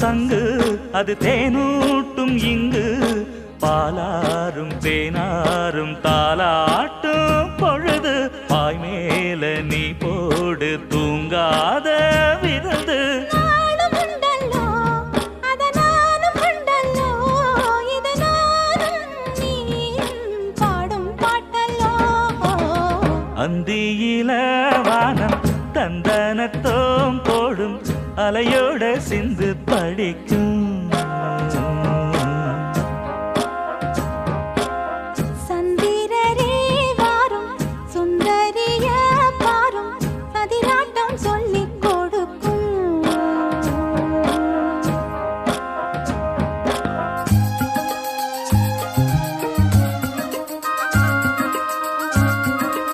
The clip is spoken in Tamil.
சங்கு அது தேனூட்டும் இங்கு பாலாரும் தேனாரும் தாலாட்டும் பொழுது பாய் மேல நீ போடு தூங்காத விருந்து அந்தியில வானம் தந்தனத்தோம் போடும் அலையோட சிந்து படிக்கும்